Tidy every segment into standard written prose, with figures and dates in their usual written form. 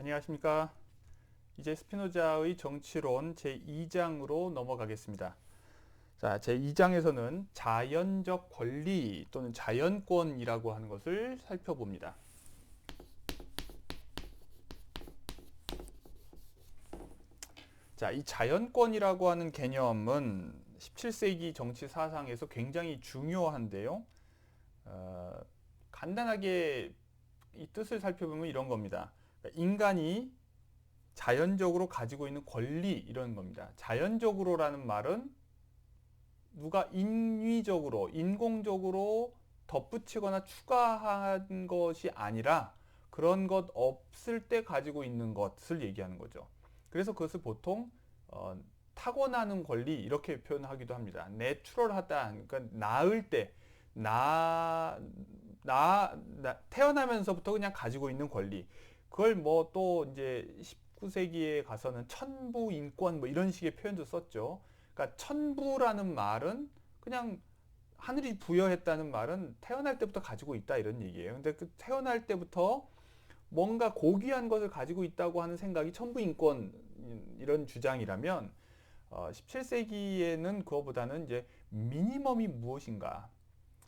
안녕하십니까. 이제 스피노자의 정치론 제2장으로 넘어가겠습니다. 자, 제2장에서는 자연적 권리 또는 자연권이라고 하는 것을 살펴봅니다. 자, 이 자연권이라고 하는 개념은 17세기 정치 사상에서 굉장히 중요한데요. 간단하게 이 뜻을 살펴보면 이런 겁니다. 그러니까 인간이 자연적으로 가지고 있는 권리 이런 겁니다. 자연적으로라는 말은 누가 인위적으로, 인공적으로 덧붙이거나 추가한 것이 아니라 그런 것 없을 때 가지고 있는 것을 얘기하는 거죠. 그래서 그것을 보통 타고나는 권리 이렇게 표현하기도 합니다. 내추럴하다, 그러니까 나을 때, 태어나면서부터 그냥 가지고 있는 권리. 그걸 뭐 또 이제 19세기에 가서는 천부 인권 뭐 이런 식의 표현도 썼죠. 그러니까 천부라는 말은 그냥 하늘이 부여했다는 말은 태어날 때부터 가지고 있다 이런 얘기예요. 근데 그 태어날 때부터 뭔가 고귀한 것을 가지고 있다고 하는 생각이 천부 인권 이런 주장이라면 17세기에는 그거보다는 이제 미니멈이 무엇인가?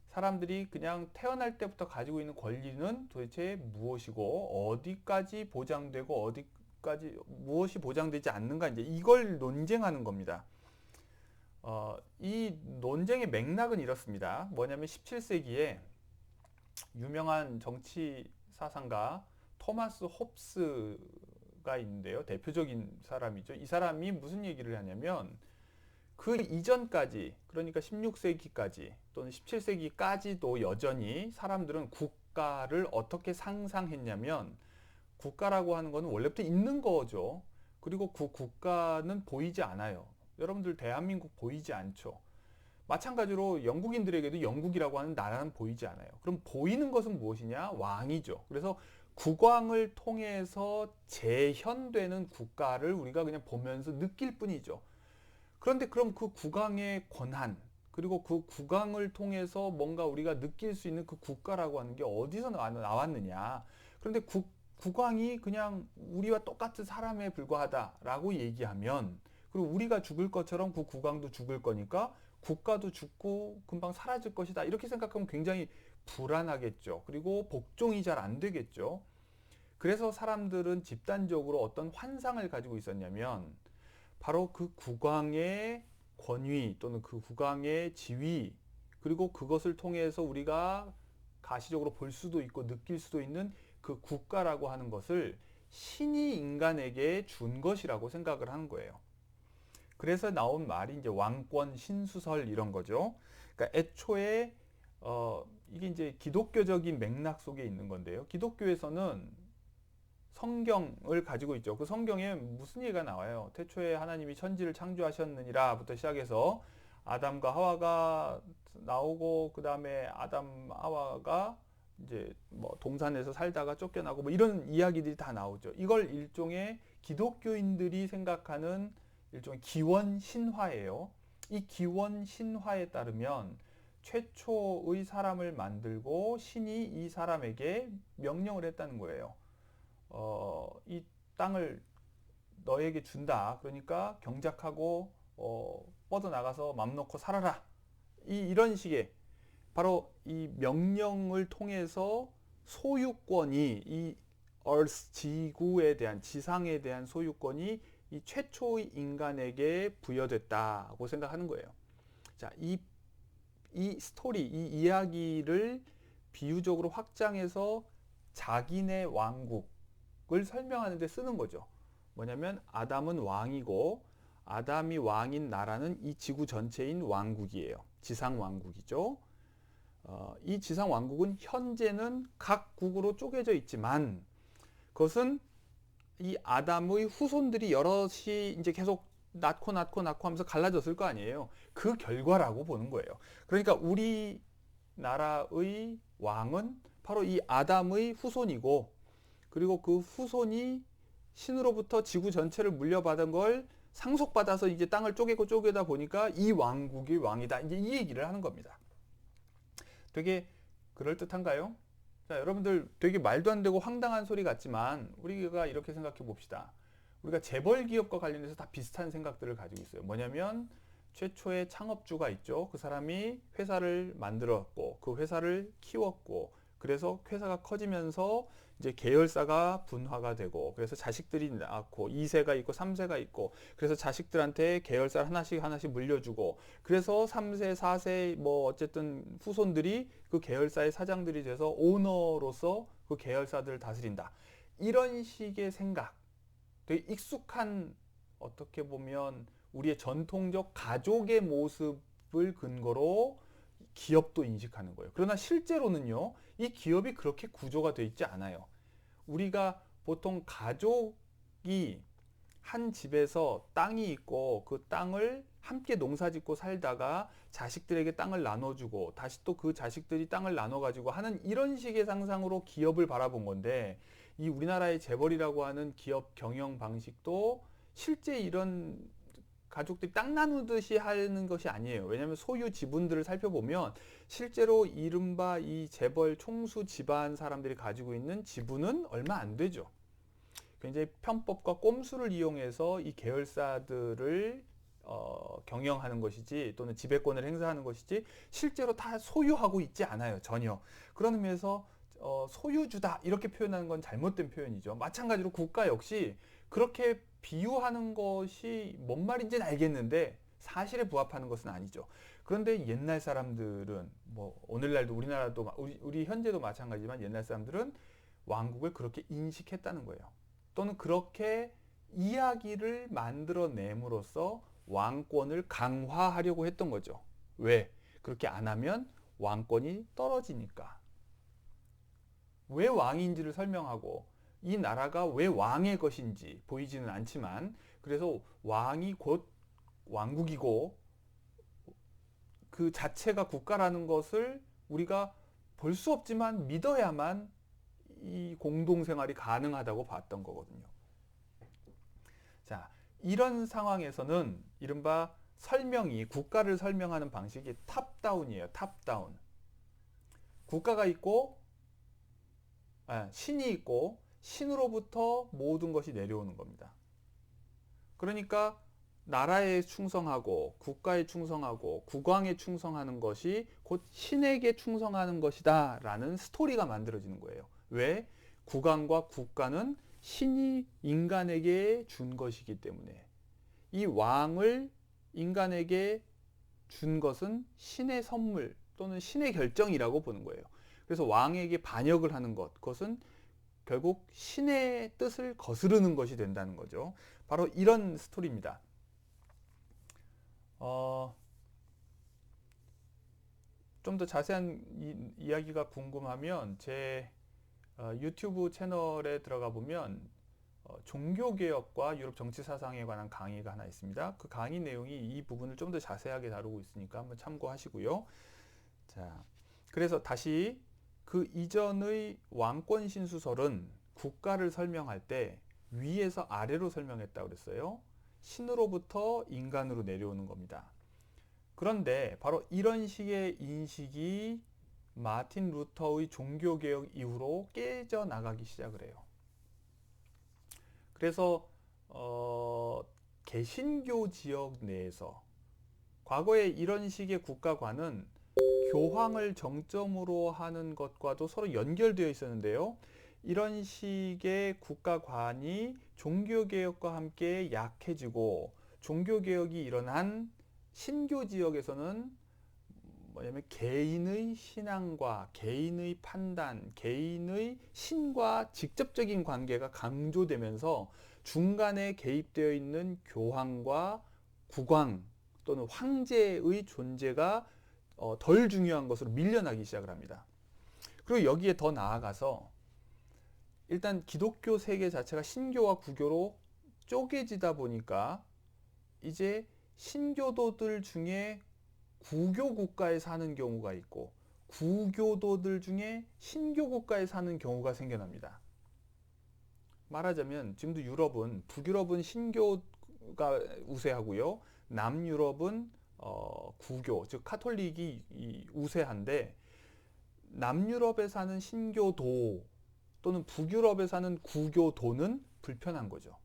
사람들이 그냥 태어날 때부터 가지고 있는 권리는 도대체 무엇이고 어디까지 보장되고 어디까지 무엇이 보장되지 않는가 이제 이걸 논쟁하는 겁니다. 이 논쟁의 맥락은 이렇습니다. 뭐냐면 17세기에 유명한 정치 사상가 토마스 홉스가 있는데요. 대표적인 사람이죠. 이 사람이 무슨 얘기를 하냐면 그 이전까지 그러니까 16세기까지 또는 17세기까지도 여전히 사람들은 국가를 어떻게 상상했냐면 국가라고 하는 것은 원래부터 있는 거죠. 그리고 그 국가는 보이지 않아요. 여러분들 대한민국 보이지 않죠. 마찬가지로 영국인들에게도 영국이라고 하는 나라는 보이지 않아요. 그럼 보이는 것은 무엇이냐? 왕이죠. 그래서 국왕을 통해서 재현되는 국가를 우리가 그냥 보면서 느낄 뿐이죠. 그런데 그럼 그 국왕의 권한, 그리고 그 국왕을 통해서 뭔가 우리가 느낄 수 있는 그 국가라고 하는 게 어디서 나왔느냐. 그런데 국왕이 그냥 우리와 똑같은 사람에 불과하다라고 얘기하면, 그리고 우리가 죽을 것처럼 그 국왕도 죽을 거니까 국가도 죽고 금방 사라질 것이다. 이렇게 생각하면 굉장히 불안하겠죠. 그리고 복종이 잘 안 되겠죠. 그래서 사람들은 집단적으로 어떤 환상을 가지고 있었냐면, 바로 그 국왕의 권위 또는 그 국왕의 지위 그리고 그것을 통해서 우리가 가시적으로 볼 수도 있고 느낄 수도 있는 그 국가라고 하는 것을 신이 인간에게 준 것이라고 생각을 하는 거예요. 그래서 나온 말이 이제 왕권 신수설 이런 거죠. 그러니까 애초에 이게 이제 기독교적인 맥락 속에 있는 건데요. 기독교에서는 성경을 가지고 있죠. 그 성경에 무슨 얘기가 나와요? 태초에 하나님이 천지를 창조하셨느니라부터 시작해서 아담과 하와가 나오고 그 다음에 아담 하와가 이제 뭐 동산에서 살다가 쫓겨나고 뭐 이런 이야기들이 다 나오죠. 이걸 일종의 기독교인들이 생각하는 일종의 기원 신화예요. 이 기원 신화에 따르면 최초의 사람을 만들고 신이 이 사람에게 명령을 했다는 거예요. 이 땅을 너에게 준다. 그러니까 경작하고 뻗어나가서 맘 놓고 살아라. 이런 식의 바로 이 명령을 통해서 소유권이 이 Earth 지구에 대한 지상에 대한 소유권이 이 최초의 인간에게 부여됐다고 생각하는 거예요. 자, 이 스토리, 이 이야기를 비유적으로 확장해서 자기네 왕국을 설명하는 데 쓰는 거죠. 뭐냐면 아담은 왕이고 아담이 왕인 나라는 이 지구 전체인 왕국이에요. 지상 왕국이죠. 이 지상 왕국은 현재는 각 국으로 쪼개져 있지만 그것은 이 아담의 후손들이 여럿이 이제 계속 낳고 하면서 갈라졌을 거 아니에요. 그 결과라고 보는 거예요. 그러니까 우리나라의 왕은 바로 이 아담의 후손이고 그리고 그 후손이 신으로부터 지구 전체를 물려받은 걸 상속받아서 이제 땅을 쪼개다 보니까 이 왕국이 왕이다. 이제 이 얘기를 하는 겁니다. 되게 그럴듯한가요? 자, 여러분들 되게 말도 안 되고 황당한 소리 같지만 우리가 이렇게 생각해 봅시다. 우리가 재벌 기업과 관련해서 다 비슷한 생각들을 가지고 있어요. 뭐냐면 최초의 창업주가 있죠. 그 사람이 회사를 만들었고 그 회사를 키웠고 그래서 회사가 커지면서 이제 계열사가 분화가 되고 그래서 자식들이 낳고 2세가 있고 3세가 있고 그래서 자식들한테 계열사를 하나씩 하나씩 물려주고 그래서 3세, 4세 뭐 어쨌든 후손들이 그 계열사의 사장들이 돼서 오너로서 그 계열사들을 다스린다. 이런 식의 생각, 되게 익숙한 어떻게 보면 우리의 전통적 가족의 모습을 근거로 기업도 인식하는 거예요. 그러나 실제로는요, 이 기업이 그렇게 구조가 되어 있지 않아요. 우리가 보통 가족이 한 집에서 땅이 있고 그 땅을 함께 농사 짓고 살다가 자식들에게 땅을 나눠주고 다시 또 그 자식들이 땅을 나눠가지고 하는 이런 식의 상상으로 기업을 바라본 건데 이 우리나라의 재벌이라고 하는 기업 경영 방식도 실제 이런 가족들이 땅 나누듯이 하는 것이 아니에요. 왜냐하면 소유 지분들을 살펴보면 실제로 이른바 이 재벌 총수 집안 사람들이 가지고 있는 지분은 얼마 안 되죠. 굉장히 편법과 꼼수를 이용해서 이 계열사들을 경영하는 것이지 또는 지배권을 행사하는 것이지 실제로 다 소유하고 있지 않아요. 전혀. 그런 의미에서 소유주다 이렇게 표현하는 건 잘못된 표현이죠. 마찬가지로 국가 역시 그렇게 비유하는 것이 뭔 말인지는 알겠는데 사실에 부합하는 것은 아니죠. 그런데 옛날 사람들은 뭐 오늘날도 우리나라도 우리 현재도 마찬가지지만 옛날 사람들은 왕국을 그렇게 인식했다는 거예요. 또는 그렇게 이야기를 만들어냄으로써 왕권을 강화하려고 했던 거죠. 왜? 그렇게 안 하면 왕권이 떨어지니까. 왜 왕인지를 설명하고 이 나라가 왜 왕의 것인지 보이지는 않지만 그래서 왕이 곧 왕국이고 그 자체가 국가라는 것을 우리가 볼 수 없지만 믿어야만 이 공동생활이 가능하다고 봤던 거거든요. 자, 이런 상황에서는 이른바 설명이 국가를 설명하는 방식이 탑다운이에요. 탑다운. 국가가 있고 신이 있고 신으로부터 모든 것이 내려오는 겁니다. 그러니까 나라에 충성하고 국가에 충성하고 국왕에 충성하는 것이 곧 신에게 충성하는 것이다 라는 스토리가 만들어지는 거예요. 왜? 국왕과 국가는 신이 인간에게 준 것이기 때문에 이 왕을 인간에게 준 것은 신의 선물 또는 신의 결정이라고 보는 거예요. 그래서 왕에게 반역을 하는 것, 그것은 결국 신의 뜻을 거스르는 것이 된다는 거죠. 바로 이런 스토리입니다. 좀 더 자세한 이야기가 궁금하면 제 유튜브 채널에 들어가 보면 종교개혁과 유럽 정치사상에 관한 강의가 하나 있습니다. 그 강의 내용이 이 부분을 좀 더 자세하게 다루고 있으니까 한번 참고하시고요. 자, 그래서 다시 그 이전의 왕권 신수설은 국가를 설명할 때 위에서 아래로 설명했다고 그랬어요. 신으로부터 인간으로 내려오는 겁니다. 그런데 바로 이런 식의 인식이 마틴 루터의 종교개혁 이후로 깨져나가기 시작을 해요. 그래서 개신교 지역 내에서 과거에 이런 식의 국가관은 교황을 정점으로 하는 것과도 서로 연결되어 있었는데요. 이런 식의 국가관이 종교개혁과 함께 약해지고 종교개혁이 일어난 신교 지역에서는 뭐냐면 개인의 신앙과 개인의 판단, 개인의 신과 직접적인 관계가 강조되면서 중간에 개입되어 있는 교황과 국왕 또는 황제의 존재가 덜 중요한 것으로 밀려나기 시작을 합니다. 그리고 여기에 더 나아가서 일단 기독교 세계 자체가 신교와 구교로 쪼개지다 보니까 이제 신교도들 중에 구교 국가에 사는 경우가 있고 구교도들 중에 신교 국가에 사는 경우가 생겨납니다. 말하자면 지금도 유럽은 북유럽은 신교가 우세하고요. 남유럽은 구교 즉 카톨릭이 우세한데 남유럽에 사는 신교도 또는 북유럽에 사는 구교도는 불편한 거죠.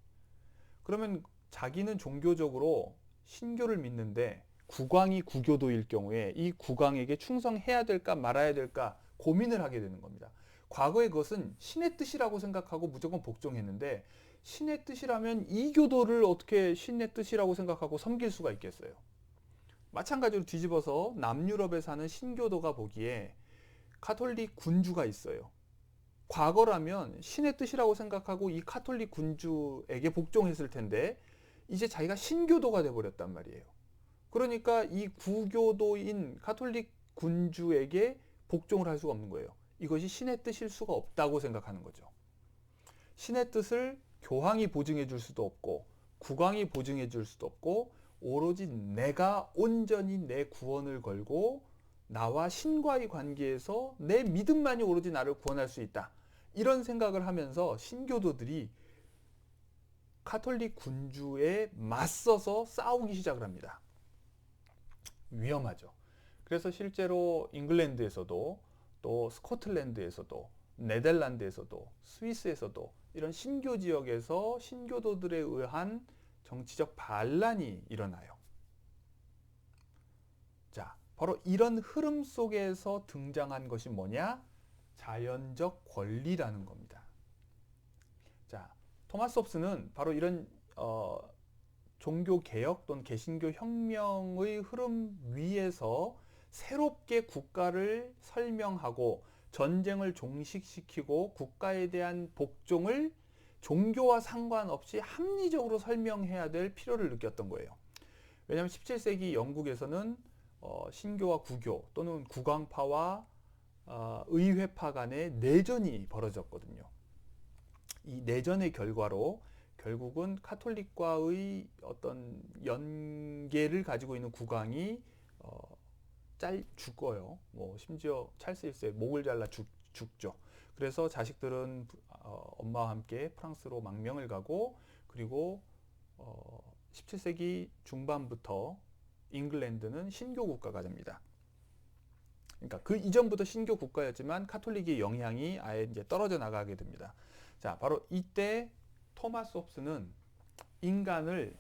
그러면 자기는 종교적으로 신교를 믿는데 국왕이 구교도일 경우에 이 국왕에게 충성해야 될까 말아야 될까 고민을 하게 되는 겁니다. 과거에 그것은 신의 뜻이라고 생각하고 무조건 복종했는데, 신의 뜻이라면 이 교도를 어떻게 신의 뜻이라고 생각하고 섬길 수가 있겠어요. 마찬가지로 뒤집어서 남유럽에 사는 신교도가 보기에 카톨릭 군주가 있어요. 과거라면 신의 뜻이라고 생각하고 이 카톨릭 군주에게 복종했을 텐데 이제 자기가 신교도가 돼버렸단 말이에요. 그러니까 이 구교도인 카톨릭 군주에게 복종을 할 수가 없는 거예요. 이것이 신의 뜻일 수가 없다고 생각하는 거죠. 신의 뜻을 교황이 보증해 줄 수도 없고 국왕이 보증해 줄 수도 없고 오로지 내가 온전히 내 구원을 걸고 나와 신과의 관계에서 내 믿음만이 오로지 나를 구원할 수 있다. 이런 생각을 하면서 신교도들이 카톨릭 군주에 맞서서 싸우기 시작을 합니다. 위험하죠. 그래서 실제로 잉글랜드에서도 또 스코틀랜드에서도 네덜란드에서도 스위스에서도 이런 신교 지역에서 신교도들에 의한 정치적 반란이 일어나요. 자, 바로 이런 흐름 속에서 등장한 것이 뭐냐? 자연적 권리라는 겁니다. 자, 토마스 홉스는 바로 이런 종교 개혁 또는 개신교 혁명의 흐름 위에서 새롭게 국가를 설명하고 전쟁을 종식시키고 국가에 대한 복종을 종교와 상관없이 합리적으로 설명해야 될 필요를 느꼈던 거예요. 왜냐하면 17세기 영국에서는 신교와 구교 또는 국왕파와 의회파 간의 내전이 벌어졌거든요. 이 내전의 결과로 결국은 카톨릭과의 어떤 연계를 가지고 있는 국왕이 죽어요. 뭐 심지어 찰스 1세 목을 잘라 죽죠. 그래서 자식들은 엄마와 함께 프랑스로 망명을 가고, 그리고 17세기 중반부터 잉글랜드는 신교 국가가 됩니다. 그러니까 그 이전부터 신교 국가였지만 카톨릭의 영향이 아예 이제 떨어져 나가게 됩니다. 자, 바로 이때 토마스 홉스는 인간을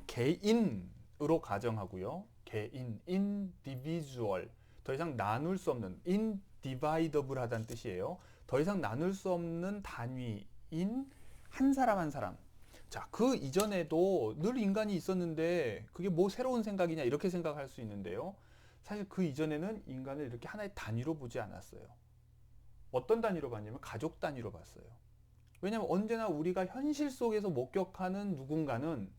개인으로 가정하고요. 개인, individual. 더 이상 나눌 수 없는, individible하다는 뜻이에요. 더 이상 나눌 수 없는 단위인 한 사람 한 사람. 자, 그 이전에도 늘 인간이 있었는데 그게 뭐 새로운 생각이냐 이렇게 생각할 수 있는데요. 사실 그 이전에는 인간을 이렇게 하나의 단위로 보지 않았어요. 어떤 단위로 봤냐면 가족 단위로 봤어요. 왜냐하면 언제나 우리가 현실 속에서 목격하는 누군가는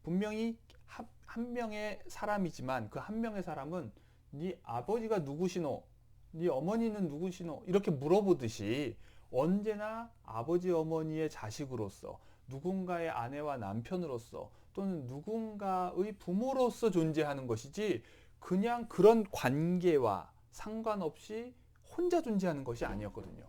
분명히 한 명의 사람이지만 그 한 명의 사람은 네 아버지가 누구시노? 네 어머니는 누구시노? 이렇게 물어보듯이 언제나 아버지 어머니의 자식으로서, 누군가의 아내와 남편으로서, 또는 누군가의 부모로서 존재하는 것이지 그냥 그런 관계와 상관없이 혼자 존재하는 것이 아니었거든요.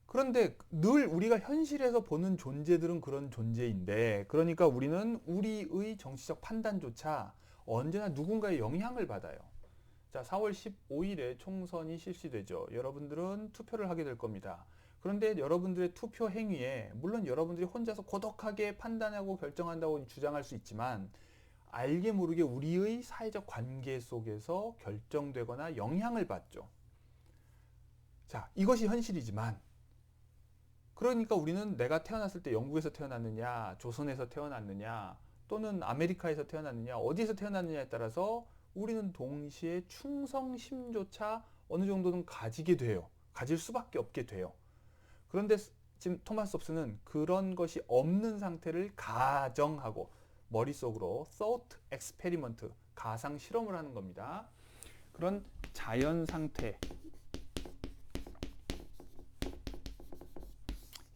그런데 늘 우리가 현실에서 보는 존재들은 그런 존재인데, 그러니까 우리는 우리의 정치적 판단조차 언제나 누군가의 영향을 받아요. 자, 4월 15일에 총선이 실시되죠. 여러분들은 투표를 하게 될 겁니다. 그런데 여러분들의 투표 행위에 물론 여러분들이 혼자서 고독하게 판단하고 결정한다고 주장할 수 있지만 알게 모르게 우리의 사회적 관계 속에서 결정되거나 영향을 받죠. 자, 이것이 현실이지만, 그러니까 우리는 내가 태어났을 때 영국에서 태어났느냐, 조선에서 태어났느냐, 또는 아메리카에서 태어났느냐, 어디에서 태어났느냐에 따라서 우리는 동시에 충성심조차 어느 정도는 가지게 돼요. 가질 수밖에 없게 돼요. 그런데 지금 토마스 홉스는 그런 것이 없는 상태를 가정하고 머릿속으로 thought experiment, 가상 실험을 하는 겁니다. 그런 자연 상태,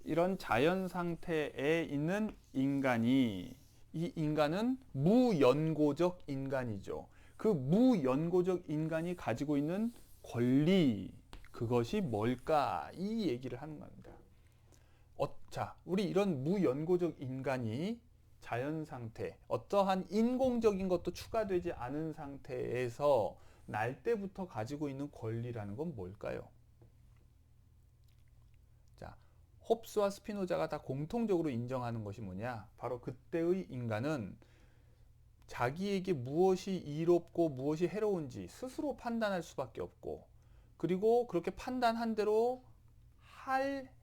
이런 자연 상태에 있는 인간이, 이 인간은 무연고적 인간이죠. 그 무연고적 인간이 가지고 있는 권리, 그것이 뭘까? 이 얘기를 하는 겁니다. 자, 우리 이런 무연고적 인간이 자연 상태, 어떠한 인공적인 것도 추가되지 않은 상태에서 날 때부터 가지고 있는 권리라는 건 뭘까요? 자, 홉스와 스피노자가 다 공통적으로 인정하는 것이 뭐냐? 바로 그때의 인간은 자기에게 무엇이 이롭고 무엇이 해로운지 스스로 판단할 수밖에 없고, 그리고 그렇게 판단한 대로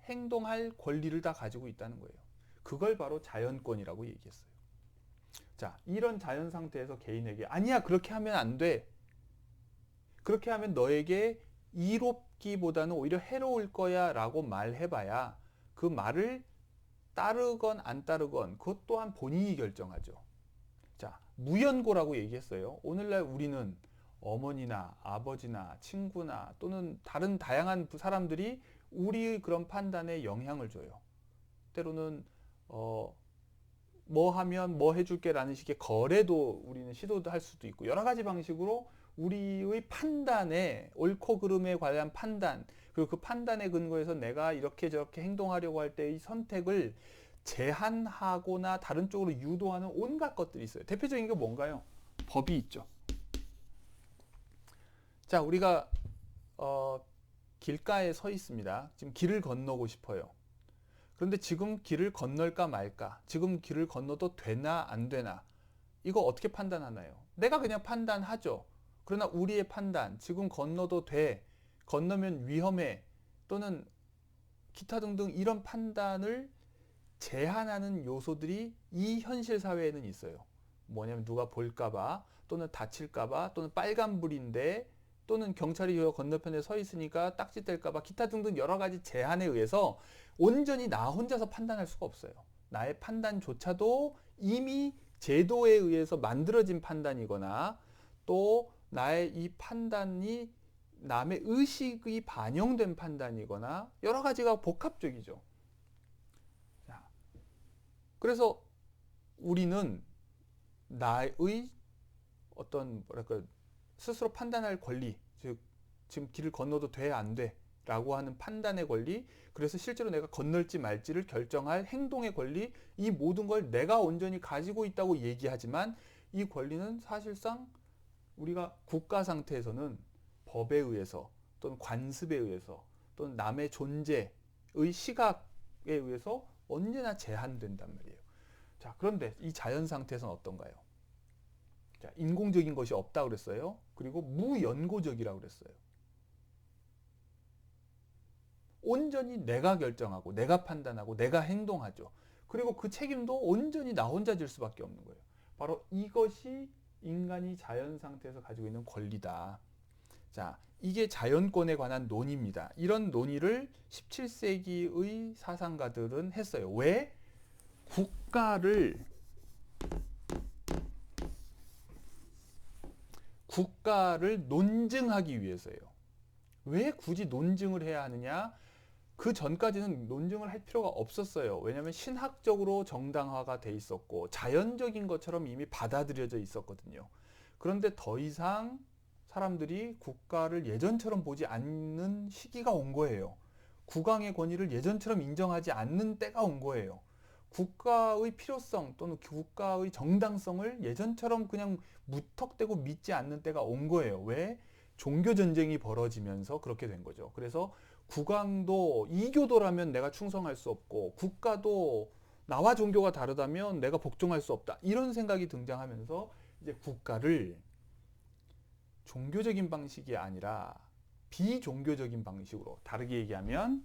행동할 권리를 다 가지고 있다는 거예요. 그걸 바로 자연권이라고 얘기했어요. 자, 이런 자연 상태에서 개인에게 아니야, 그렇게 하면 안 돼. 그렇게 하면 너에게 이롭기보다는 오히려 해로울 거야 라고 말해봐야 그 말을 따르건 안 따르건 그것 또한 본인이 결정하죠. 자, 무연고라고 얘기했어요. 오늘날 우리는 어머니나 아버지나 친구나 또는 다른 다양한 사람들이 우리의 그런 판단에 영향을 줘요. 때로는 뭐 하면 뭐 해줄게라는 식의 거래도 우리는 시도도 할 수도 있고, 여러 가지 방식으로 우리의 판단에, 옳고 그름에 관한 판단, 그리고 그 판단에 근거해서 내가 이렇게 저렇게 행동하려고 할 때의 선택을 제한하거나 다른 쪽으로 유도하는 온갖 것들이 있어요. 대표적인 게 뭔가요? 법이 있죠. 자, 우리가 길가에 서 있습니다. 지금 길을 건너고 싶어요. 그런데 지금 길을 건널까 말까? 지금 길을 건너도 되나 안 되나? 이거 어떻게 판단하나요? 내가 그냥 판단하죠. 그러나 우리의 판단, 지금 건너도 돼, 건너면 위험해, 또는 기타 등등 이런 판단을 제한하는 요소들이 이 현실 사회에는 있어요. 뭐냐면 누가 볼까봐, 또는 다칠까봐, 또는 빨간불인데, 또는 경찰이 건너편에 서 있으니까 딱지 뗄까봐, 기타 등등 여러 가지 제한에 의해서 온전히 나 혼자서 판단할 수가 없어요. 나의 판단조차도 이미 제도에 의해서 만들어진 판단이거나, 또 나의 이 판단이 남의 의식이 반영된 판단이거나 여러 가지가 복합적이죠. 자, 그래서 우리는 나의 어떤 뭐랄까 스스로 판단할 권리, 즉 지금 길을 건너도 돼 안 돼 라고 하는 판단의 권리, 그래서 실제로 내가 건널지 말지를 결정할 행동의 권리, 이 모든 걸 내가 온전히 가지고 있다고 얘기하지만 이 권리는 사실상 우리가 국가 상태에서는 법에 의해서 또는 관습에 의해서 또는 남의 존재의 시각에 의해서 언제나 제한된단 말이에요. 자, 그런데 이 자연 상태에서는 어떤가요? 자, 인공적인 것이 없다고 그랬어요. 그리고 무연고적이라고 그랬어요. 온전히 내가 결정하고 내가 판단하고 내가 행동하죠. 그리고 그 책임도 온전히 나 혼자 질 수밖에 없는 거예요. 바로 이것이 인간이 자연 상태에서 가지고 있는 권리다. 자, 이게 자연권에 관한 논의입니다. 이런 논의를 17세기의 사상가들은 했어요. 왜? 국가를 논증하기 위해서예요. 왜 굳이 논증을 해야 하느냐? 그 전까지는 논증을 할 필요가 없었어요. 왜냐하면 신학적으로 정당화가 돼 있었고 자연적인 것처럼 이미 받아들여져 있었거든요. 그런데 더 이상 사람들이 국가를 예전처럼 보지 않는 시기가 온 거예요. 국왕의 권위를 예전처럼 인정하지 않는 때가 온 거예요. 국가의 필요성 또는 국가의 정당성을 예전처럼 그냥 무턱대고 믿지 않는 때가 온 거예요. 왜? 종교 전쟁이 벌어지면서 그렇게 된 거죠. 그래서 국왕도 이교도라면 내가 충성할 수 없고 국가도 나와 종교가 다르다면 내가 복종할 수 없다. 이런 생각이 등장하면서 이제 국가를 종교적인 방식이 아니라 비종교적인 방식으로, 다르게 얘기하면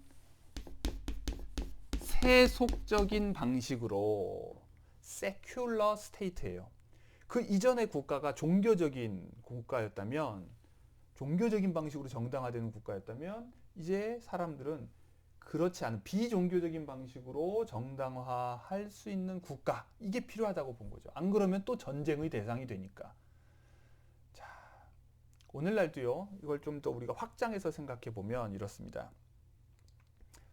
세속적인 방식으로, secular state예요. 그 이전의 국가가 종교적인 국가였다면, 종교적인 방식으로 정당화되는 국가였다면 이제 사람들은 그렇지 않은 비종교적인 방식으로 정당화할 수 있는 국가, 이게 필요하다고 본 거죠. 안 그러면 또 전쟁의 대상이 되니까. 자, 오늘날도요, 이걸 좀 더 우리가 확장해서 생각해 보면 이렇습니다.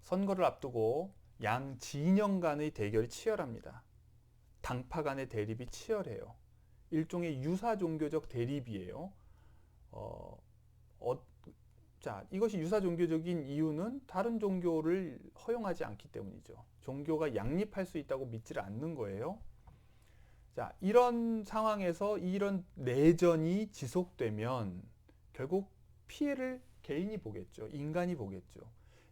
선거를 앞두고 양 진영 간의 대결이 치열합니다. 당파 간의 대립이 치열해요. 일종의 유사 종교적 대립이에요. 자, 이것이 유사 종교적인 이유는 다른 종교를 허용하지 않기 때문이죠. 종교가 양립할 수 있다고 믿지를 않는 거예요. 자, 이런 상황에서 이런 내전이 지속되면 결국 피해를 개인이 보겠죠. 인간이 보겠죠.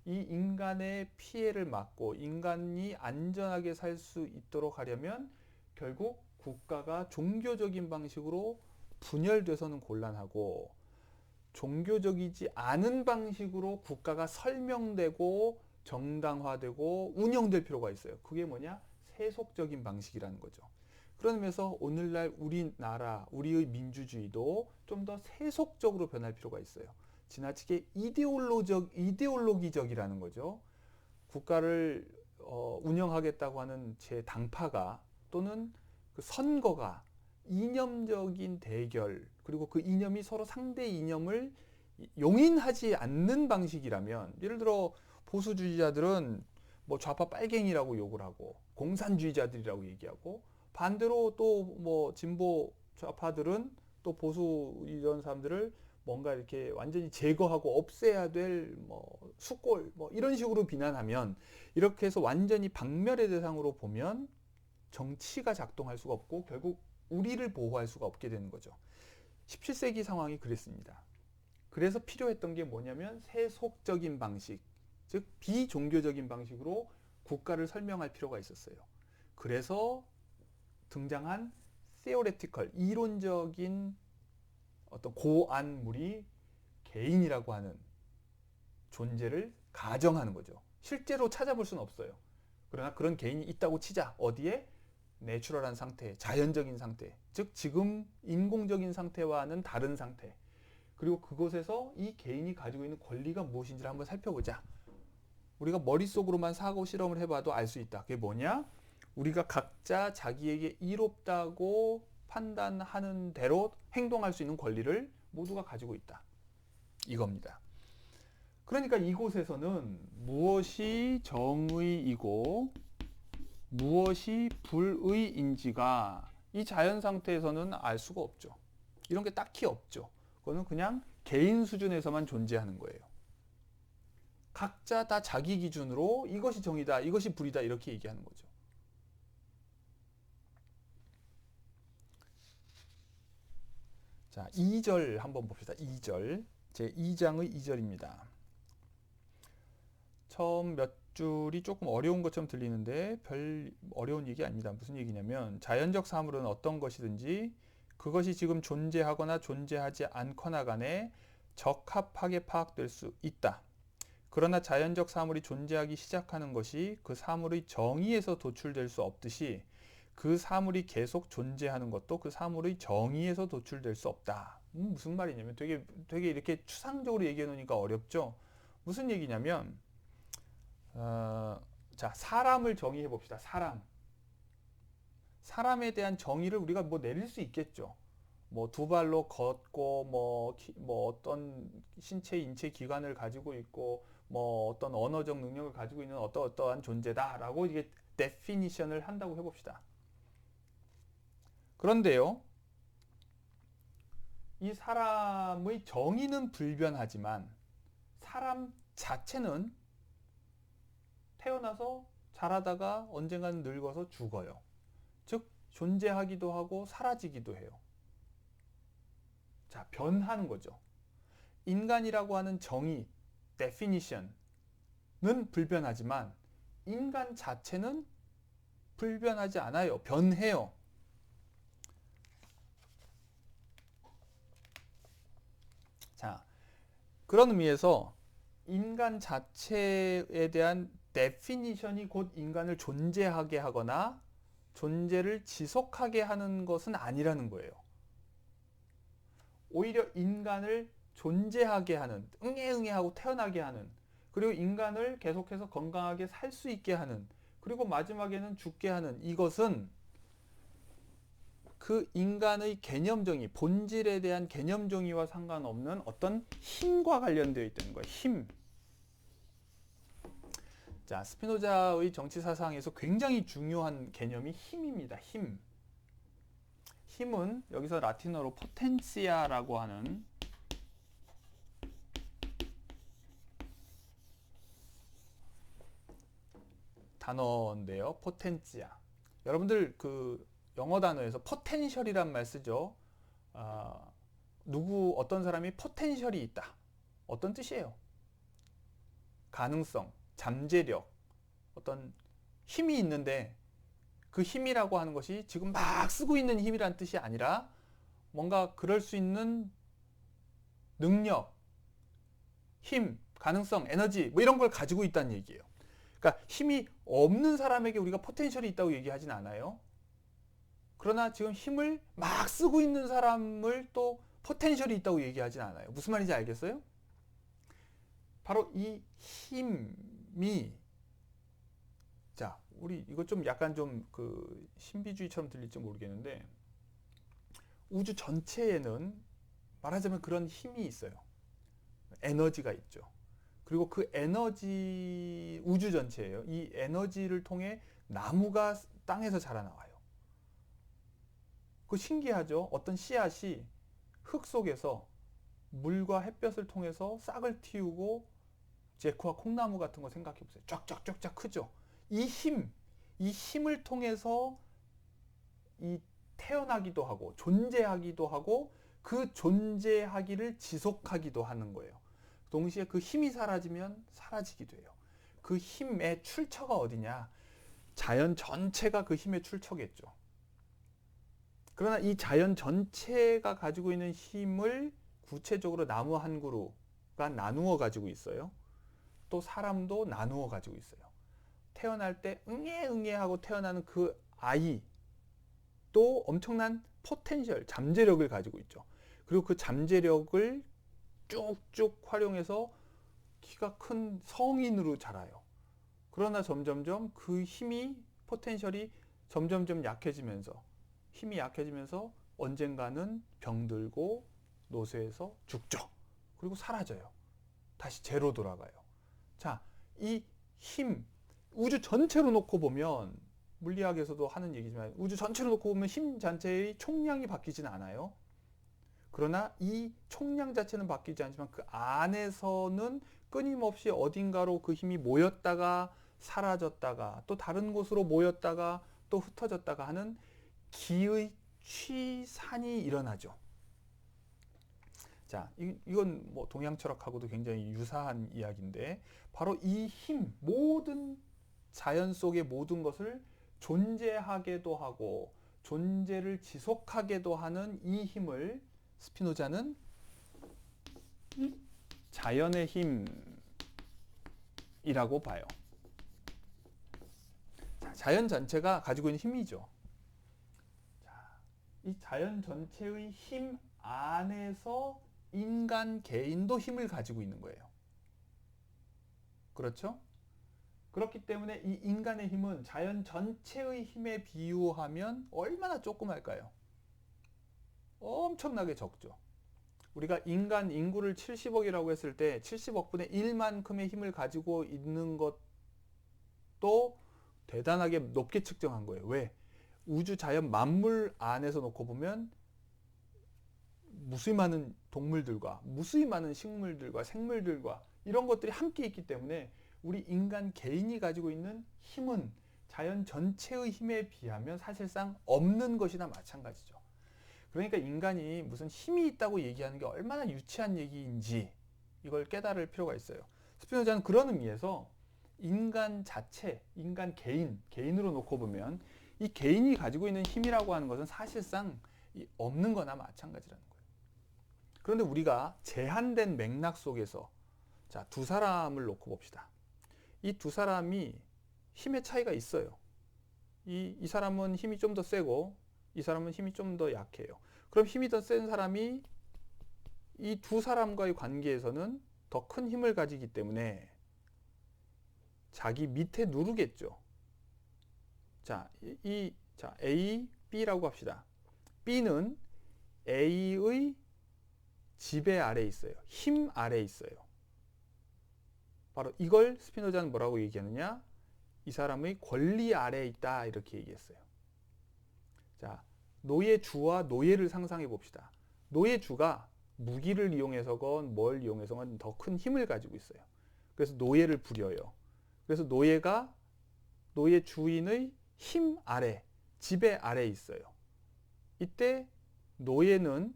이 인간의 피해를 막고 인간이 안전하게 살 수 있도록 하려면 결국 국가가 종교적인 방식으로 분열돼서는 곤란하고 종교적이지 않은 방식으로 국가가 설명되고 정당화되고 운영될 필요가 있어요. 그게 뭐냐? 세속적인 방식이라는 거죠. 그런 의미에서 오늘날 우리나라, 우리의 민주주의도 좀 더 세속적으로 변할 필요가 있어요. 지나치게 이데올로기적이라는 거죠. 국가를 운영하겠다고 하는 제 당파가 또는 그 선거가 이념적인 대결 그리고 그 이념이 서로 상대 이념을 용인하지 않는 방식이라면 예를 들어 보수주의자들은 뭐 좌파 빨갱이라고 욕을 하고 공산주의자들이라고 얘기하고 반대로 또 뭐 진보 좌파들은 또 보수 이런 사람들을 뭔가 이렇게 완전히 제거하고 없애야 될 뭐 수골 뭐 이런 식으로 비난하면 이렇게 해서 완전히 박멸의 대상으로 보면 정치가 작동할 수가 없고 결국 우리를 보호할 수가 없게 되는 거죠. 17세기 상황이 그랬습니다. 그래서 필요했던 게 뭐냐면 세속적인 방식, 즉 비종교적인 방식으로 국가를 설명할 필요가 있었어요. 그래서 등장한 theoretical, 이론적인 어떤 고안물이 개인이라고 하는 존재를 가정하는 거죠. 실제로 찾아볼 수는 없어요. 그러나 그런 개인이 있다고 치자. 어디에? 내추럴한 상태, 자연적인 상태, 즉 지금 인공적인 상태와는 다른 상태. 그리고 그곳에서 이 개인이 가지고 있는 권리가 무엇인지를 한번 살펴보자. 우리가 머릿속으로만 사고 실험을 해봐도 알 수 있다. 그게 뭐냐? 우리가 각자 자기에게 이롭다고 판단하는 대로 행동할 수 있는 권리를 모두가 가지고 있다. 이겁니다. 그러니까 이곳에서는 무엇이 정의이고 무엇이 불의인지가 이 자연 상태에서는 알 수가 없죠. 이런 게 딱히 없죠. 그거는 그냥 개인 수준에서만 존재하는 거예요. 각자 다 자기 기준으로 이것이 정의다, 이것이 불이다 이렇게 얘기하는 거죠. 자, 2절 한번 봅시다. 2절. 제 2장의 2절입니다. 처음 몇 줄이 조금 어려운 것처럼 들리는데 별 어려운 얘기 아닙니다. 무슨 얘기냐면 자연적 사물은 어떤 것이든지 그것이 지금 존재하거나 존재하지 않거나 간에 적합하게 파악될 수 있다. 그러나 자연적 사물이 존재하기 시작하는 것이 그 사물의 정의에서 도출될 수 없듯이 그 사물이 계속 존재하는 것도 그 사물의 정의에서 도출될 수 없다. 무슨 말이냐면 되게 이렇게 추상적으로 얘기해 놓으니까 어렵죠. 무슨 얘기냐면 자, 사람을 정의해 봅시다. 사람에 대한 정의를 우리가 뭐 내릴 수 있겠죠. 뭐 두 발로 걷고 뭐 어떤 인체 기관을 가지고 있고 뭐 어떤 언어적 능력을 가지고 있는 어떠한 존재다라고 이게 데피니션을 한다고 해봅시다. 그런데요, 이 사람의 정의는 불변하지만 사람 자체는 태어나서 자라다가 언젠가는 늙어서 죽어요. 즉 존재하기도 하고 사라지기도 해요. 자, 변하는 거죠. 인간이라고 하는 정의, definition은 불변하지만 인간 자체는 불변하지 않아요. 변해요. 자, 그런 의미에서 인간 자체에 대한 definition이 곧 인간을 존재하게 하거나 존재를 지속하게 하는 것은 아니라는 거예요. 오히려 인간을 존재하게 하는, 응애응애하고 태어나게 하는, 그리고 인간을 계속해서 건강하게 살 수 있게 하는, 그리고 마지막에는 죽게 하는 이것은 그 인간의 개념 정의, 본질에 대한 개념 정의와 상관없는 어떤 힘과 관련되어 있다는 거예요. 힘. 자, 스피노자의 정치 사상에서 굉장히 중요한 개념이 힘입니다. 힘. 힘은 여기서 라틴어로 포텐시아라고 하는 단어인데요. 포텐시아. 여러분들 그 영어 단어에서 포텐셜이란 말 쓰죠. 아, 어떤 사람이 포텐셜이 있다. 어떤 뜻이에요? 가능성, 잠재력, 어떤 힘이 있는데 그 힘이라고 하는 것이 지금 막 쓰고 있는 힘이란 뜻이 아니라 뭔가 그럴 수 있는 능력, 힘, 가능성, 에너지 뭐 이런 걸 가지고 있다는 얘기예요. 그러니까 힘이 없는 사람에게 우리가 포텐셜이 있다고 얘기하진 않아요. 그러나 지금 힘을 막 쓰고 있는 사람을 또 포텐셜이 있다고 얘기하진 않아요. 무슨 말인지 알겠어요? 바로 이 힘이, 자, 우리 이거 좀 약간 좀 그 신비주의처럼 들릴지 모르겠는데 우주 전체에는 말하자면 그런 힘이 있어요. 에너지가 있죠. 그리고 그 에너지, 우주 전체예요. 이 에너지를 통해 나무가 땅에서 자라나와요. 그 신기하죠? 어떤 씨앗이 흙 속에서 물과 햇볕을 통해서 싹을 틔우고 제코와 콩나무 같은 거 생각해 보세요. 쫙쫙쫙쫙 크죠? 이 힘을 통해서 이 태어나기도 하고 존재하기도 하고 그 존재하기를 지속하기도 하는 거예요. 동시에 그 힘이 사라지면 사라지기도 해요. 그 힘의 출처가 어디냐? 자연 전체가 그 힘의 출처겠죠. 그러나 이 자연 전체가 가지고 있는 힘을 구체적으로 나무 한 그루가 나누어 가지고 있어요. 또 사람도 나누어 가지고 있어요. 태어날 때 응애 응애 하고 태어나는 그 아이 또 엄청난 포텐셜, 잠재력을 가지고 있죠. 그리고 그 잠재력을 쭉쭉 활용해서 키가 큰 성인으로 자라요. 그러나 점점점 그 힘이, 포텐셜이 점점점 약해지면서, 힘이 약해지면서 언젠가는 병들고 노쇠해서 죽죠. 그리고 사라져요. 다시 제로 돌아가요. 자, 이 힘, 우주 전체로 놓고 보면, 물리학에서도 하는 얘기지만 우주 전체로 놓고 보면 힘 자체의 총량이 바뀌지는 않아요. 그러나 이 총량 자체는 바뀌지 않지만 그 안에서는 끊임없이 어딘가로 그 힘이 모였다가 사라졌다가 또 다른 곳으로 모였다가 또 흩어졌다가 하는 기의 취산이 일어나죠. 자, 이건 뭐 동양 철학하고도 굉장히 유사한 이야기인데 바로 이 힘, 모든 자연 속의 모든 것을 존재하게도 하고 존재를 지속하게도 하는 이 힘을 스피노자는 자연의 힘이라고 봐요. 자, 자연 전체가 가지고 있는 힘이죠. 자, 이 자연 전체의 힘 안에서 인간 개인도 힘을 가지고 있는 거예요. 그렇죠? 그렇기 때문에 이 인간의 힘은 자연 전체의 힘에 비유하면 얼마나 조그말까요? 엄청나게 적죠. 우리가 인간 인구를 70억이라고 했을 때 70억 분의 1만큼의 힘을 가지고 있는 것도 대단하게 높게 측정한 거예요. 왜? 우주 자연 만물 안에서 놓고 보면 무수히 많은 동물들과 무수히 많은 식물들과 생물들과 이런 것들이 함께 있기 때문에 우리 인간 개인이 가지고 있는 힘은 자연 전체의 힘에 비하면 사실상 없는 것이나 마찬가지죠. 그러니까 인간이 무슨 힘이 있다고 얘기하는 게 얼마나 유치한 얘기인지 이걸 깨달을 필요가 있어요. 스피노자는 그런 의미에서 인간 자체, 인간 개인으로 놓고 보면 이 개인이 가지고 있는 힘이라고 하는 것은 사실상 없는 거나 마찬가지라는 거예요. 그런데 우리가 제한된 맥락 속에서 자, 두 사람을 놓고 봅시다. 이 두 사람이 힘의 차이가 있어요. 이 사람은 힘이 좀 더 세고 이 사람은 힘이 좀 더 약해요. 그럼 힘이 더 센 사람이 이 두 사람과의 관계에서는 더 큰 힘을 가지기 때문에 자기 밑에 누르겠죠. 자, 자, A, B라고 합시다. B는 A의 지배 아래에 있어요. 힘 아래에 있어요. 바로 이걸 스피노자는 뭐라고 얘기하느냐? 이 사람의 권리 아래에 있다 이렇게 얘기했어요. 자, 노예주와 노예를 상상해 봅시다. 노예주가 무기를 이용해서건 뭘 이용해서건 더 큰 힘을 가지고 있어요. 그래서 노예를 부려요. 그래서 노예가 노예 주인의 힘 아래, 지배 아래에 있어요. 이때 노예는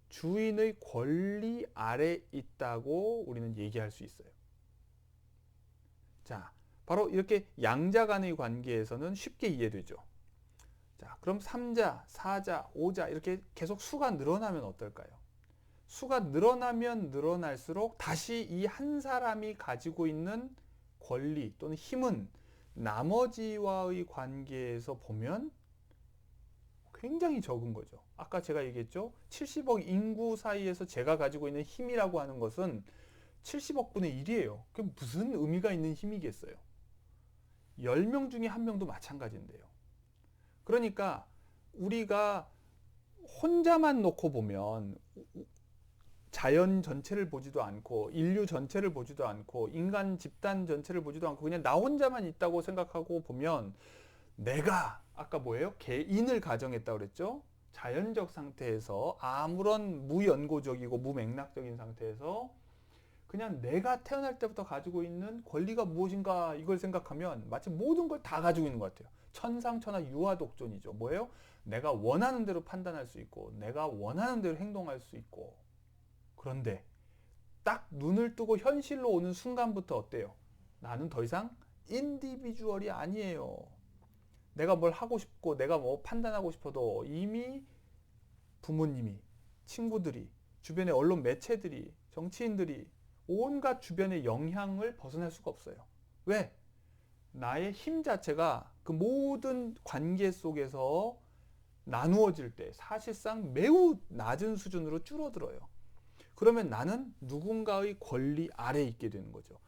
주인의 권리 아래 있다고 우리는 얘기할 수 있어요. 자, 바로 이렇게 양자 간의 관계에서는 쉽게 이해되죠. 자, 그럼 3자, 4자, 5자 이렇게 계속 수가 늘어나면 어떨까요? 수가 늘어나면 늘어날수록 다시 이 한 사람이 가지고 있는 권리 또는 힘은 나머지와의 관계에서 보면 굉장히 적은 거죠. 아까 제가 얘기했죠. 70억 인구 사이에서 제가 가지고 있는 힘이라고 하는 것은 70억 분의 1이에요. 그게 무슨 의미가 있는 힘이겠어요? 10명 중에 1명도 마찬가지인데요. 그러니까 우리가 혼자만 놓고 보면 자연 전체를 보지도 않고 인류 전체를 보지도 않고 인간 집단 전체를 보지도 않고 그냥 나 혼자만 있다고 생각하고 보면 내가 아까 뭐예요? 개인을 가정했다고 그랬죠? 자연적 상태에서 아무런 무연고적이고 무맥락적인 상태에서 그냥 내가 태어날 때부터 가지고 있는 권리가 무엇인가 이걸 생각하면 마치 모든 걸 다 가지고 있는 것 같아요. 천상천하 유아독존이죠. 뭐예요? 내가 원하는 대로 판단할 수 있고 내가 원하는 대로 행동할 수 있고 그런데 딱 눈을 뜨고 현실로 오는 순간부터 어때요? 나는 더 이상 인디비주얼이 아니에요. 내가 뭘 하고 싶고 내가 뭐 판단하고 싶어도 이미 부모님이, 친구들이, 주변의 언론 매체들이, 정치인들이 온갖 주변의 영향을 벗어날 수가 없어요. 왜? 나의 힘 자체가 그 모든 관계 속에서 나누어질 때 사실상 매우 낮은 수준으로 줄어들어요. 그러면 나는 누군가의 권리 아래에 있게 되는 거죠.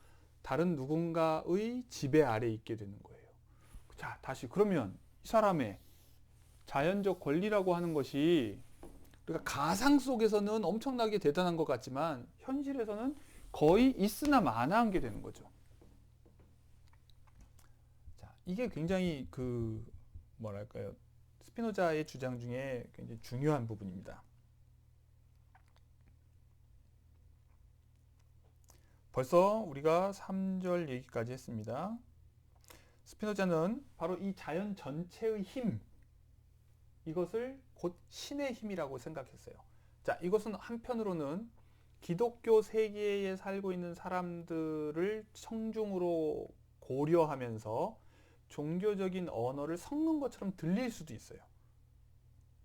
다른 누군가의 지배 아래에 있게 되는 거예요. 자, 다시 그러면 이 사람의 자연적 권리라고 하는 것이 우리가 가상 속에서는 엄청나게 대단한 것 같지만 현실에서는 거의 있으나 마나한 게 되는 거죠. 자, 이게 굉장히 뭐랄까요? 스피노자의 주장 중에 굉장히 중요한 부분입니다. 벌써 우리가 3절 얘기까지 했습니다. 스피노자는 바로 이 자연 전체의 힘, 이것을 곧 신의 힘이라고 생각했어요. 자, 이것은 한편으로는 기독교 세계에 살고 있는 사람들을 청중으로 고려하면서 종교적인 언어를 섞는 것처럼 들릴 수도 있어요.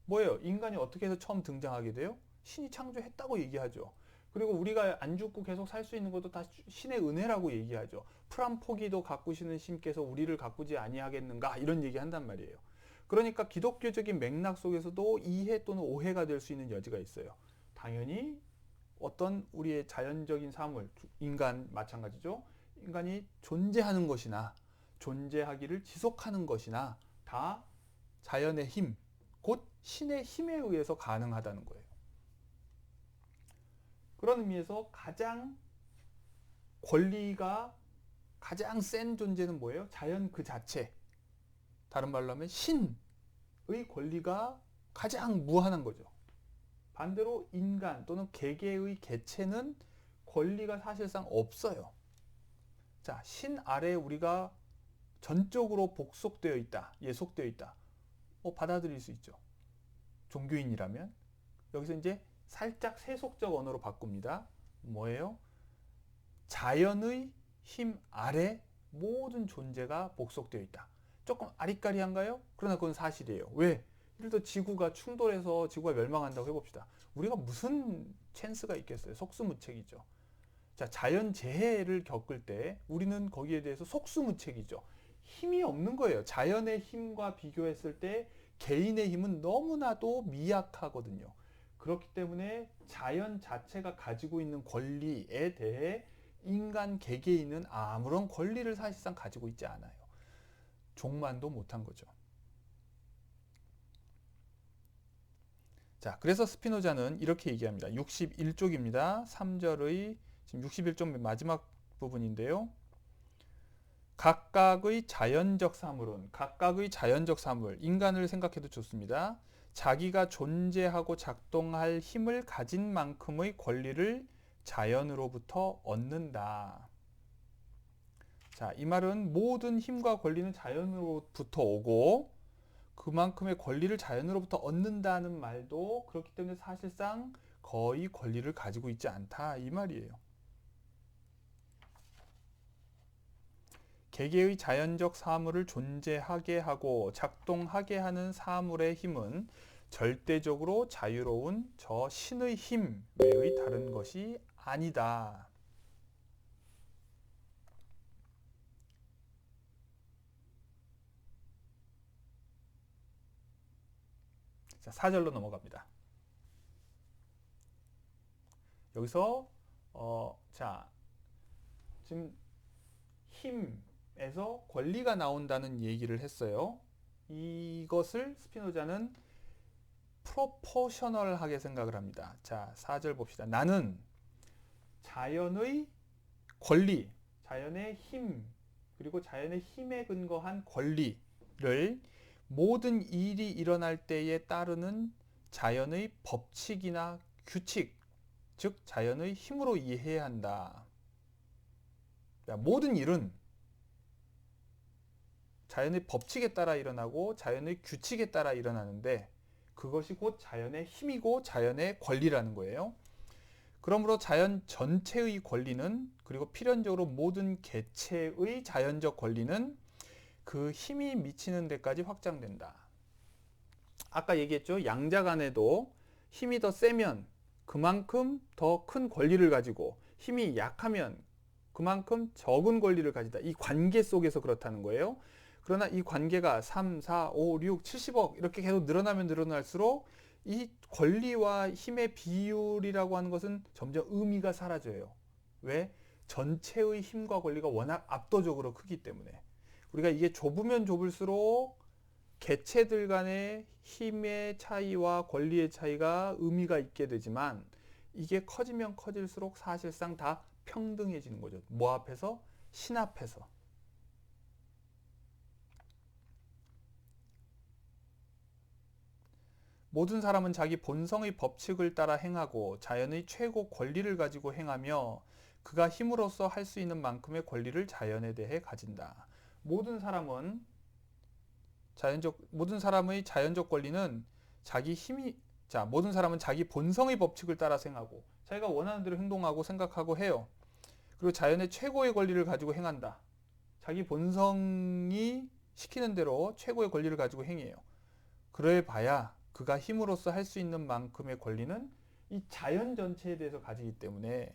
뭐예요? 인간이 어떻게 해서 처음 등장하게 돼요? 신이 창조했다고 얘기하죠. 그리고 우리가 안 죽고 계속 살 수 있는 것도 다 신의 은혜라고 얘기하죠. 풀한 포기도 가꾸시는 신께서 우리를 가꾸지 아니하겠는가 이런 얘기 한단 말이에요. 그러니까 기독교적인 맥락 속에서도 이해 또는 오해가 될 수 있는 여지가 있어요. 당연히 어떤 우리의 자연적인 사물, 인간 마찬가지죠. 인간이 존재하는 것이나 존재하기를 지속하는 것이나 다 자연의 힘, 곧 신의 힘에 의해서 가능하다는 거예요. 그런 의미에서 가장 권리가 가장 센 존재는 뭐예요? 자연 그 자체. 다른 말로 하면 신의 권리가 가장 무한한 거죠. 반대로 인간 또는 개개의 개체는 권리가 사실상 없어요. 자, 신 아래에 우리가 전적으로 복속되어 있다, 예속되어 있다. 받아들일 수 있죠. 종교인이라면. 여기서 이제 살짝 세속적 언어로 바꿉니다. 뭐예요? 자연의 힘 아래 모든 존재가 복속되어 있다. 조금 아리까리한가요? 그러나 그건 사실이에요. 왜? 예를 들어 지구가 충돌해서 지구가 멸망한다고 해봅시다. 우리가 무슨 찬스가 있겠어요? 속수무책이죠. 자, 자연재해를 겪을 때 우리는 거기에 대해서 속수무책이죠. 힘이 없는 거예요. 자연의 힘과 비교했을 때 개인의 힘은 너무나도 미약하거든요. 그렇기 때문에 자연 자체가 가지고 있는 권리에 대해 인간 개개인은 아무런 권리를 사실상 가지고 있지 않아요. 종만도 못한 거죠. 자, 그래서 스피노자는 이렇게 얘기합니다. 61쪽입니다. 3절의 지금 61쪽 마지막 부분인데요. 각각의 자연적 사물은 각각의 자연적 사물, 인간을 생각해도 좋습니다. 자기가 존재하고 작동할 힘을 가진 만큼의 권리를 자연으로부터 얻는다. 자, 이 말은 모든 힘과 권리는 자연으로부터 오고 그만큼의 권리를 자연으로부터 얻는다는 말도 그렇기 때문에 사실상 거의 권리를 가지고 있지 않다 이 말이에요. 개개의 자연적 사물을 존재하게 하고 작동하게 하는 사물의 힘은 절대적으로 자유로운 저 신의 힘 외의 다른 것이 아니다. 자, 4절로 넘어갑니다. 여기서 자, 지금 힘에서 권리가 나온다는 얘기를 했어요. 이것을 스피노자는 프로포셔널하게 생각을 합니다. 자, 4절 봅시다. 나는 자연의 권리, 자연의 힘, 그리고 자연의 힘에 근거한 권리를 모든 일이 일어날 때에 따르는 자연의 법칙이나 규칙, 즉 자연의 힘으로 이해해야 한다. 모든 일은 자연의 법칙에 따라 일어나고 자연의 규칙에 따라 일어나는데 그것이 곧 자연의 힘이고 자연의 권리라는 거예요. 그러므로 자연 전체의 권리는, 그리고 필연적으로 모든 개체의 자연적 권리는 그 힘이 미치는 데까지 확장된다. 아까 얘기했죠. 양자 간에도 힘이 더 세면 그만큼 더 큰 권리를 가지고, 힘이 약하면 그만큼 적은 권리를 가진다. 이 관계 속에서 그렇다는 거예요. 그러나 이 관계가 3, 4, 5, 6, 70억 이렇게 계속 늘어나면 늘어날수록 이 권리와 힘의 비율이라고 하는 것은 점점 의미가 사라져요. 왜? 전체의 힘과 권리가 워낙 압도적으로 크기 때문에. 우리가 이게 좁으면 좁을수록 개체들 간의 힘의 차이와 권리의 차이가 의미가 있게 되지만, 이게 커지면 커질수록 사실상 다 평등해지는 거죠. 뭐 앞에서? 신 앞에서. 모든 사람은 자기 본성의 법칙을 따라 행하고 자연의 최고 권리를 가지고 행하며 그가 힘으로써 할 수 있는 만큼의 권리를 자연에 대해 가진다. 모든 사람의 자연적 권리는 모든 사람은 자기 본성의 법칙을 따라 행하고 자기가 원하는 대로 행동하고 생각하고 해요. 그리고 자연의 최고의 권리를 가지고 행한다. 자기 본성이 시키는 대로 최고의 권리를 가지고 행해요. 그래 봐야 그가 힘으로써 할 수 있는 만큼의 권리는 이 자연 전체에 대해서 가지기 때문에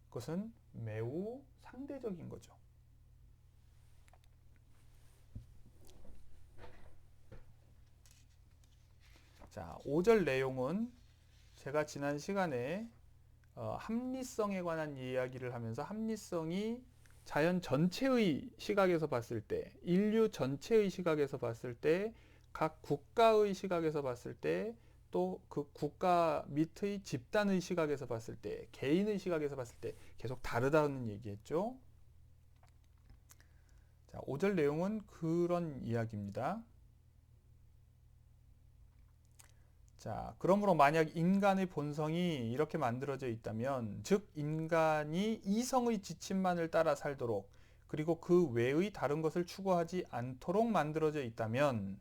그것은 매우 상대적인 거죠. 자, 5절 내용은 제가 지난 시간에 합리성에 관한 이야기를 하면서 합리성이 자연 전체의 시각에서 봤을 때, 인류 전체의 시각에서 봤을 때, 각 국가의 시각에서 봤을 때, 또 그 국가 밑의 집단의 시각에서 봤을 때, 개인의 시각에서 봤을 때 계속 다르다는 얘기했죠. 자, 5절 내용은 그런 이야기입니다. 자, 그러므로 만약 인간의 본성이 이렇게 만들어져 있다면, 즉 인간이 이성의 지침만을 따라 살도록, 그리고 그 외의 다른 것을 추구하지 않도록 만들어져 있다면,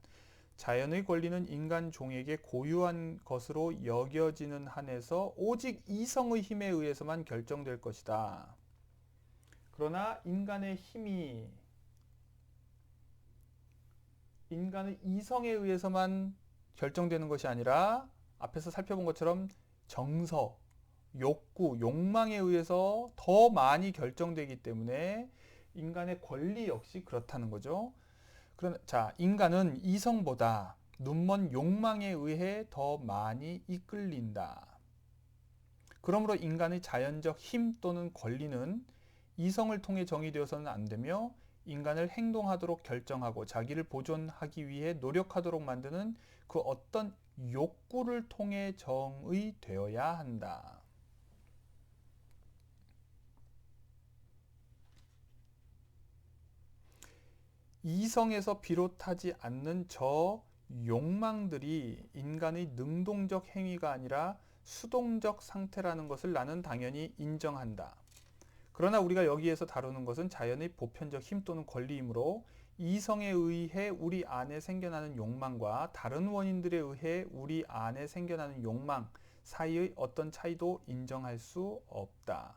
자연의 권리는 인간 종에게 고유한 것으로 여겨지는 한에서 오직 이성의 힘에 의해서만 결정될 것이다. 그러나 인간의 이성에 의해서만 결정되는 것이 아니라 앞에서 살펴본 것처럼 정서, 욕구, 욕망에 의해서 더 많이 결정되기 때문에 인간의 권리 역시 그렇다는 거죠. 자, 인간은 이성보다 눈먼 욕망에 의해 더 많이 이끌린다. 그러므로 인간의 자연적 힘 또는 권리는 이성을 통해 정의되어서는 안 되며 인간을 행동하도록 결정하고 자기를 보존하기 위해 노력하도록 만드는 그 어떤 욕구를 통해 정의되어야 한다. 이성에서 비롯하지 않는 저 욕망들이 인간의 능동적 행위가 아니라 수동적 상태라는 것을 나는 당연히 인정한다. 그러나 우리가 여기에서 다루는 것은 자연의 보편적 힘 또는 권리이므로 이성에 의해 우리 안에 생겨나는 욕망과 다른 원인들에 의해 우리 안에 생겨나는 욕망 사이의 어떤 차이도 인정할 수 없다.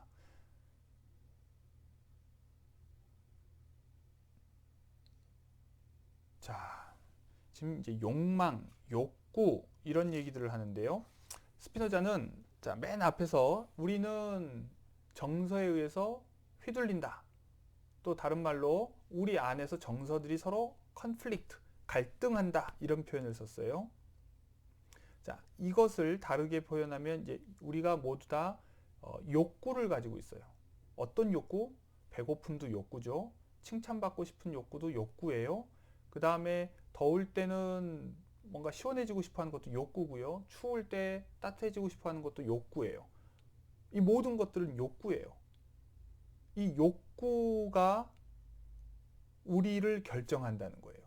자, 지금 이제 욕망, 욕구 이런 얘기들을 하는데요. 스피노자는 자, 맨 앞에서 우리는 정서에 의해서 휘둘린다. 또 다른 말로 우리 안에서 정서들이 서로 컨플릭트, 갈등한다. 이런 표현을 썼어요. 자, 이것을 다르게 표현하면 이제 우리가 모두 다 욕구를 가지고 있어요. 어떤 욕구? 배고픔도 욕구죠. 칭찬받고 싶은 욕구도 욕구예요. 그 다음에 더울 때는 뭔가 시원해지고 싶어 하는 것도 욕구고요. 추울 때 따뜻해지고 싶어 하는 것도 욕구예요. 이 모든 것들은 욕구예요. 이 욕구가 우리를 결정한다는 거예요.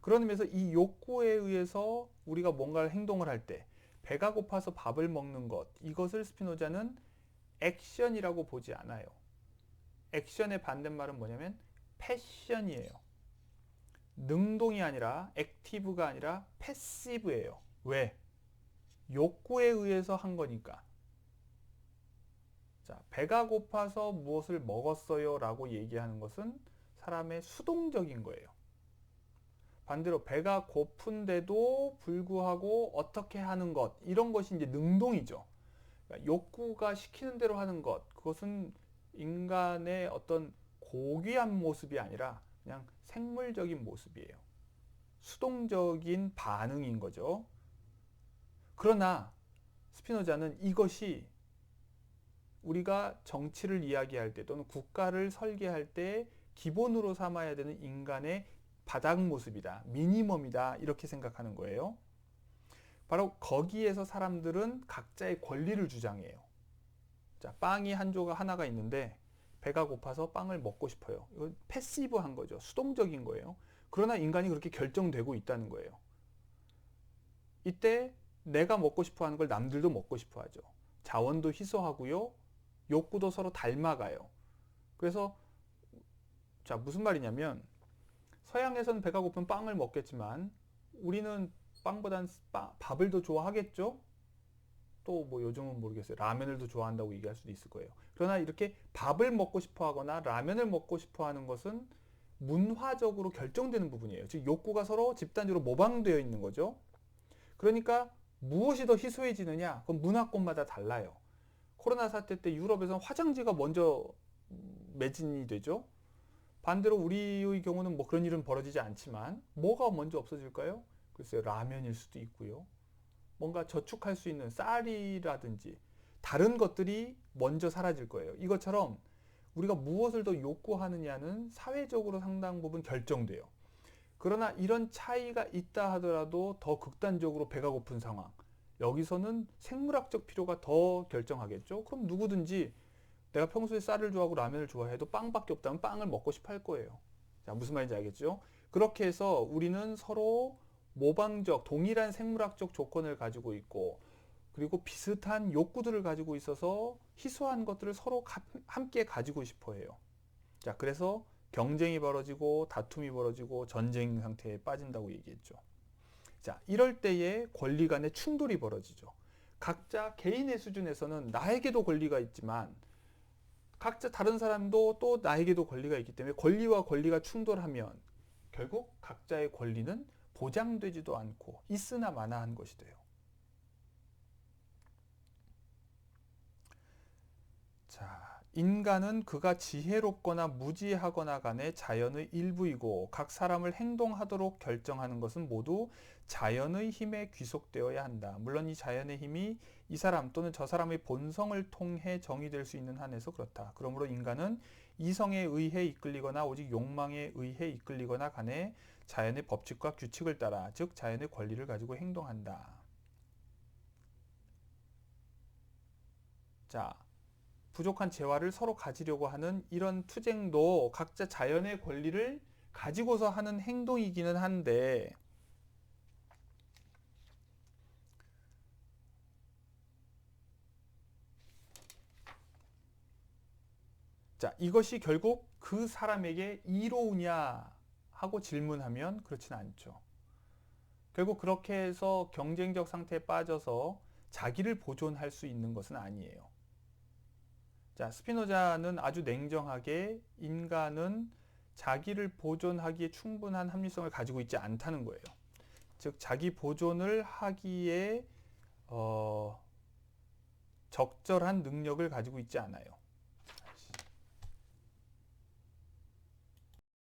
그런 의미에서 이 욕구에 의해서 우리가 뭔가를 행동을 할 때 배가 고파서 밥을 먹는 것, 이것을 스피노자는 액션이라고 보지 않아요. 액션의 반대말은 뭐냐면 패션이에요. 능동이 아니라 액티브가 아니라 패시브예요. 왜? 욕구에 의해서 한 거니까. 자, 배가 고파서 무엇을 먹었어요 라고 얘기하는 것은 사람의 수동적인 거예요. 반대로 배가 고픈데도 불구하고 어떻게 하는 것, 이런 것이 이제 능동이죠. 그러니까 욕구가 시키는 대로 하는 것, 그것은 인간의 어떤 고귀한 모습이 아니라 그냥 생물적인 모습이에요. 수동적인 반응인 거죠. 그러나 스피노자는 이것이 우리가 정치를 이야기할 때 또는 국가를 설계할 때 기본으로 삼아야 되는 인간의 바닥 모습이다. 미니멈이다. 이렇게 생각하는 거예요. 바로 거기에서 사람들은 각자의 권리를 주장해요. 자, 빵이 한 조각 하나가 있는데 배가 고파서 빵을 먹고 싶어요. 이건 패시브한 거죠. 수동적인 거예요. 그러나 인간이 그렇게 결정되고 있다는 거예요. 이때 내가 먹고 싶어 하는 걸 남들도 먹고 싶어 하죠. 자원도 희소하고요. 욕구도 서로 닮아가요. 그래서 자, 무슨 말이냐면 서양에서는 배가 고프면 빵을 먹겠지만 우리는 빵보단 밥을 더 좋아하겠죠? 또 뭐 요즘은 모르겠어요. 라면을 더 좋아한다고 얘기할 수도 있을 거예요. 그러나 이렇게 밥을 먹고 싶어 하거나 라면을 먹고 싶어 하는 것은 문화적으로 결정되는 부분이에요. 즉 욕구가 서로 집단적으로 모방되어 있는 거죠. 그러니까 무엇이 더 희소해지느냐? 그건 문화권마다 달라요. 코로나 사태 때 유럽에서는 화장지가 먼저 매진이 되죠. 반대로 우리의 경우는 뭐 그런 일은 벌어지지 않지만 뭐가 먼저 없어질까요? 글쎄요, 라면일 수도 있고요. 뭔가 저축할 수 있는 쌀이라든지 다른 것들이 먼저 사라질 거예요. 이것처럼 우리가 무엇을 더 욕구하느냐는 사회적으로 상당 부분 결정돼요. 그러나 이런 차이가 있다 하더라도 더 극단적으로 배가 고픈 상황. 여기서는 생물학적 필요가 더 결정하겠죠. 그럼 누구든지 내가 평소에 쌀을 좋아하고 라면을 좋아해도 빵밖에 없다면 빵을 먹고 싶어 할 거예요. 자, 무슨 말인지 알겠죠? 그렇게 해서 우리는 서로 모방적, 동일한 생물학적 조건을 가지고 있고 그리고 비슷한 욕구들을 가지고 있어서 희소한 것들을 서로 함께 가지고 싶어 해요. 자, 그래서 경쟁이 벌어지고 다툼이 벌어지고 전쟁 상태에 빠진다고 얘기했죠. 자, 이럴 때에 권리 간의 충돌이 벌어지죠. 각자 개인의 수준에서는 나에게도 권리가 있지만 각자 다른 사람도 또 나에게도 권리가 있기 때문에 권리와 권리가 충돌하면 결국 각자의 권리는 보장되지도 않고 있으나 마나한 것이 돼요. 자, 인간은 그가 지혜롭거나 무지하거나 간에 자연의 일부이고 각 사람을 행동하도록 결정하는 것은 모두 자연의 힘에 귀속되어야 한다. 물론 이 자연의 힘이 이 사람 또는 저 사람의 본성을 통해 정의될 수 있는 한에서 그렇다. 그러므로 인간은 이성에 의해 이끌리거나 오직 욕망에 의해 이끌리거나 간에 자연의 법칙과 규칙을 따라 즉 자연의 권리를 가지고 행동한다. 자, 부족한 재화를 서로 가지려고 하는 이런 투쟁도 각자 자연의 권리를 가지고서 하는 행동이기는 한데 자, 이것이 결국 그 사람에게 이로우냐 하고 질문하면 그렇지는 않죠. 결국 그렇게 해서 경쟁적 상태에 빠져서 자기를 보존할 수 있는 것은 아니에요. 자, 스피노자는 아주 냉정하게 인간은 자기를 보존하기에 충분한 합리성을 가지고 있지 않다는 거예요. 즉, 자기 보존을 하기에 적절한 능력을 가지고 있지 않아요.